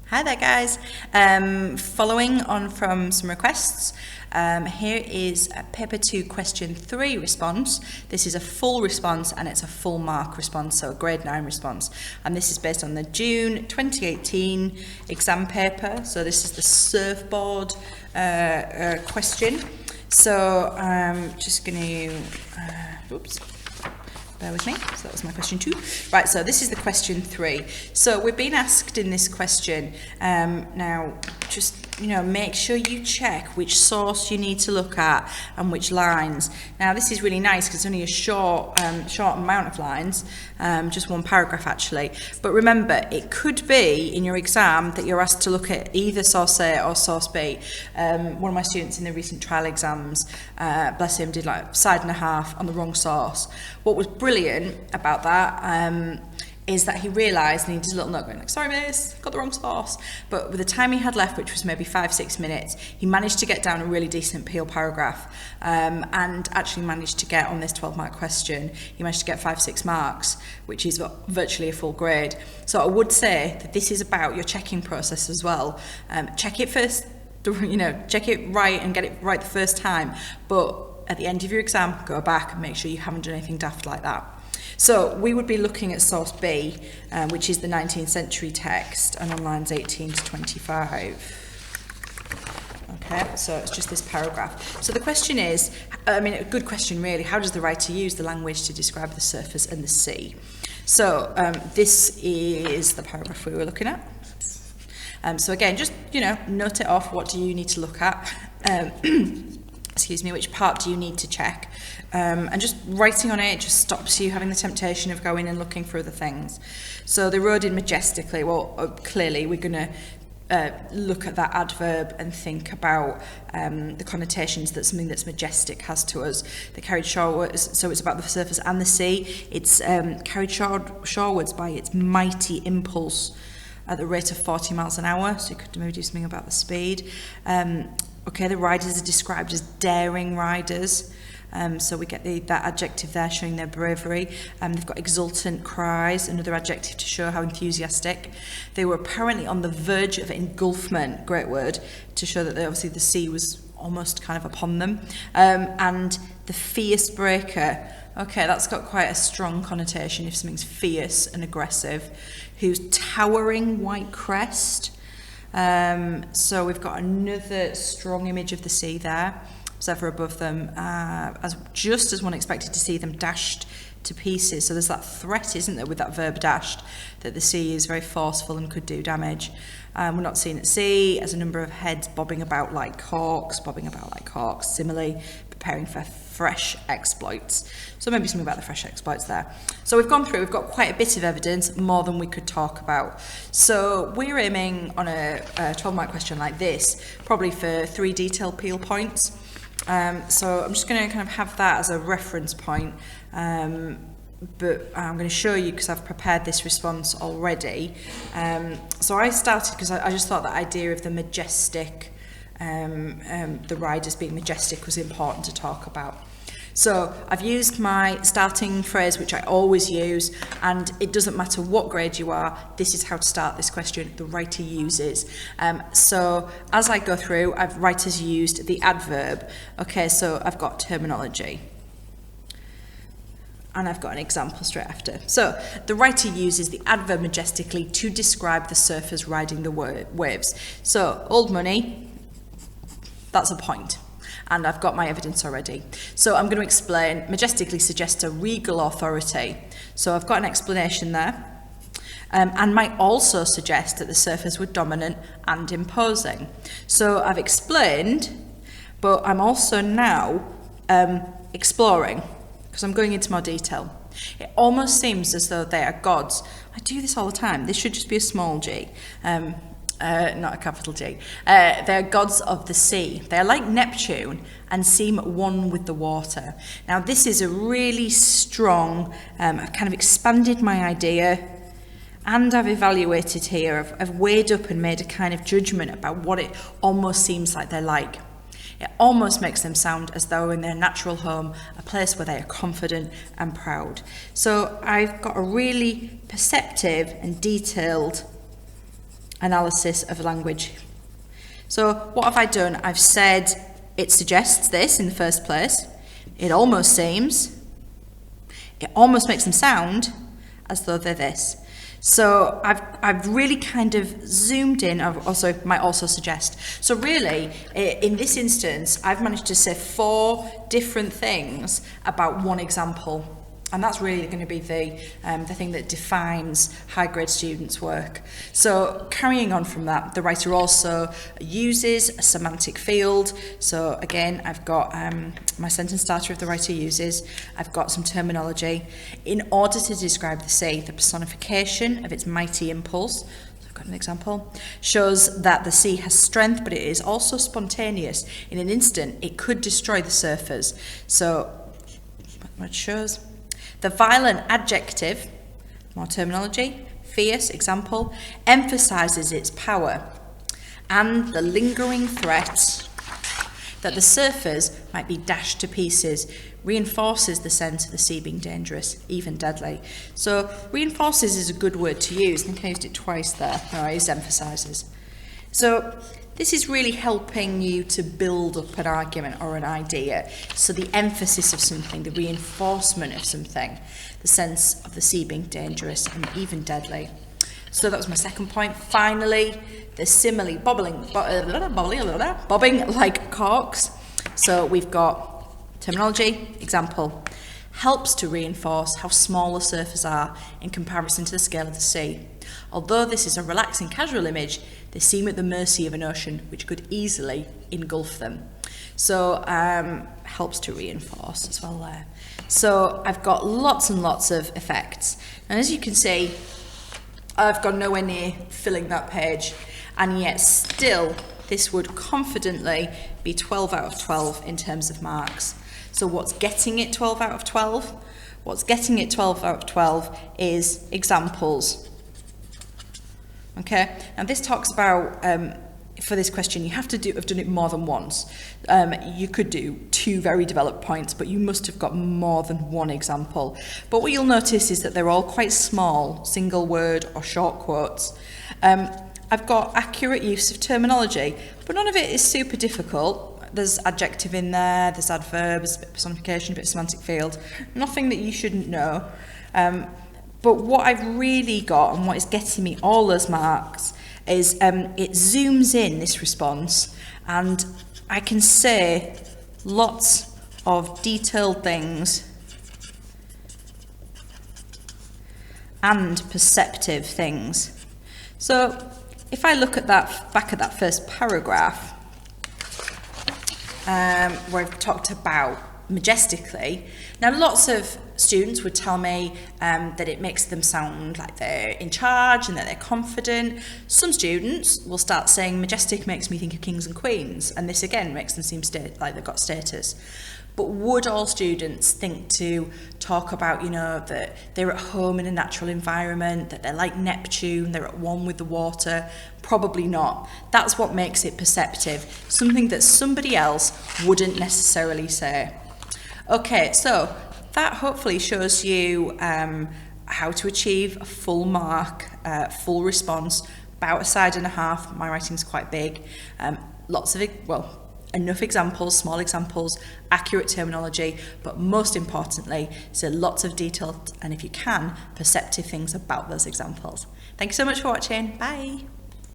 Hi there guys, following on from some requests, here is a paper 2 question 3 response. This is a full response and it's a full mark response, so a grade 9 response, and this is based on the June 2018 exam paper. So this is the surfboard question. So I'm just going to, bear with me. So that was my question 2. Right, so this is the question 3. So we've been asked in this question, now just, make sure you check which source you need to look at and which lines. Now this is really nice because it's only a short amount of lines, just one paragraph actually. But remember, it could be in your exam that you're asked to look at either source A or source B. One of my students in the recent trial exams, bless him, did like a side and a half on the wrong source. What was brilliant about that is that he realised, and he did a little note going like, sorry miss, got the wrong source. But with the time he had left, which was maybe 5-6 minutes, he managed to get down a really decent Peel paragraph, and actually managed to get on this 12-mark question, he managed to get 5-6 marks, which is virtually a full grade. So I would say that this is about your checking process as well. Check it first, check it right and get it right the first time, but at the end of your exam, go back and make sure you haven't done anything daft like that. So we would be looking at source B, which is the 19th century text, and on lines 18 to 25. Okay, so it's just this paragraph. So the question is, a good question really, how does the writer use the language to describe the surface and the sea? So this is the paragraph we were looking at. So again, just, note it off, what do you need to look at? Excuse me, which part do you need to check? And just writing on it just stops you having the temptation of going and looking for other things. So they rode in majestically. Well, clearly we're going to look at that adverb and think about the connotations that something that's majestic has to us. They carried shorewards, so it's about the surface and the sea. It's carried shorewards by its mighty impulse at the rate of 40 miles an hour, so you could maybe do something about the speed. Okay, the riders are described as daring riders, so we get that adjective there showing their bravery. They've got exultant cries, another adjective to show how enthusiastic. They were apparently on the verge of engulfment, great word, to show that obviously the sea was almost kind of upon them. And the fierce breaker, okay, that's got quite a strong connotation if something's fierce and aggressive. Whose towering white crest. So we've got another strong image of the sea there, as ever above them, just as one expected to see them dashed to pieces. So there's that threat, isn't there, with that verb dashed, that the sea is very forceful and could do damage. We're not seen at sea as a number of heads bobbing about like corks, similarly preparing for fresh exploits. So maybe something about the fresh exploits there. So we've gone through, we've got quite a bit of evidence, more than we could talk about. So we're aiming on a 12-mark question like this, probably for 3 detailed Peel points. So I'm just going to kind of have that as a reference point, but I'm going to show you because I've prepared this response already. So I started because I just thought that idea of the majestic, the riders being majestic was important to talk about. So I've used my starting phrase, which I always use, and it doesn't matter what grade you are, this is how to start this question, the writer uses. So as I go through, writers used the adverb. Okay, so I've got terminology. And I've got an example straight after. So the writer uses the adverb majestically to describe the surfers riding the waves. So old money, that's a point. And I've got my evidence already. So I'm going to explain, majestically suggests a regal authority. So I've got an explanation there. And might also suggest that the surfers were dominant and imposing. So I've explained, but I'm also now exploring, because I'm going into more detail. It almost seems as though they are gods. I do this all the time. This should just be a small g. Not a capital G. They're gods of the sea. They're like Neptune and seem one with the water. Now this is a really strong, I've kind of expanded my idea, and I've evaluated here, I've weighed up and made a kind of judgment about what it almost seems like they're like. It almost makes them sound as though in their natural home, a place where they are confident and proud. So I've got a really perceptive and detailed analysis of language. So what have I done? I've said it suggests this in the first place. It almost seems. It almost makes them sound as though they're this. So I've really kind of zoomed in. I've also might also suggest. So really, in this instance, I've managed to say 4 different things about one example. And that's really going to be the thing that defines high grade students' work. So carrying on from that, the writer also uses a semantic field. So again, I've got my sentence starter of the writer uses. I've got some terminology. In order to describe the sea, the personification of its mighty impulse, I've got an example, shows that the sea has strength, but it is also spontaneous. In an instant, it could destroy the surfers. So what it shows. The violent adjective, more terminology, fierce, example, emphasises its power, and the lingering threat that the surfers might be dashed to pieces reinforces the sense of the sea being dangerous, even deadly. So reinforces is a good word to use. I think I used it twice there. No, it is emphasises. So this is really helping you to build up an argument or an idea. So the emphasis of something, the reinforcement of something, the sense of the sea being dangerous and even deadly. So that was my second point. Finally, the simile, bobbing like corks. So we've got terminology, example, helps to reinforce how small the surfers are in comparison to the scale of the sea. Although this is a relaxing casual image, they seem at the mercy of an ocean which could easily engulf them. So helps to reinforce as well there. So I've got lots and lots of effects. And as you can see, I've gone nowhere near filling that page, and yet still this would confidently be 12 out of 12 in terms of marks. So what's getting it 12 out of 12? What's getting it 12 out of 12 is examples. Okay, now this talks about, for this question, you have to have done it more than once. You could do 2 very developed points, but you must have got more than one example. But what you'll notice is that they're all quite small, single word or short quotes. I've got accurate use of terminology, but none of it is super difficult. There's adjective in there, there's adverbs, a bit of personification, a bit of semantic field. Nothing that you shouldn't know. But what I've really got, and what is getting me all those marks, is it zooms in, this response, and I can say lots of detailed things and perceptive things. So if I look at that, back at that first paragraph, where I've talked about majestically. Now, lots of students would tell me that it makes them sound like they're in charge and that they're confident. Some students will start saying majestic makes me think of kings and queens, and this again makes them seem like they've got status. But would all students think to talk about, you know, that they're at home in a natural environment, that they're like Neptune, they're at one with the water? Probably not. That's what makes it perceptive, something that somebody else wouldn't necessarily say. Okay, so that hopefully shows you how to achieve a full mark, full response, about 1.5 sides. My writing's quite big. Lots of, enough examples, small examples, accurate terminology, but most importantly, so lots of detailed and, if you can, perceptive things about those examples. Thank you so much for watching. Bye.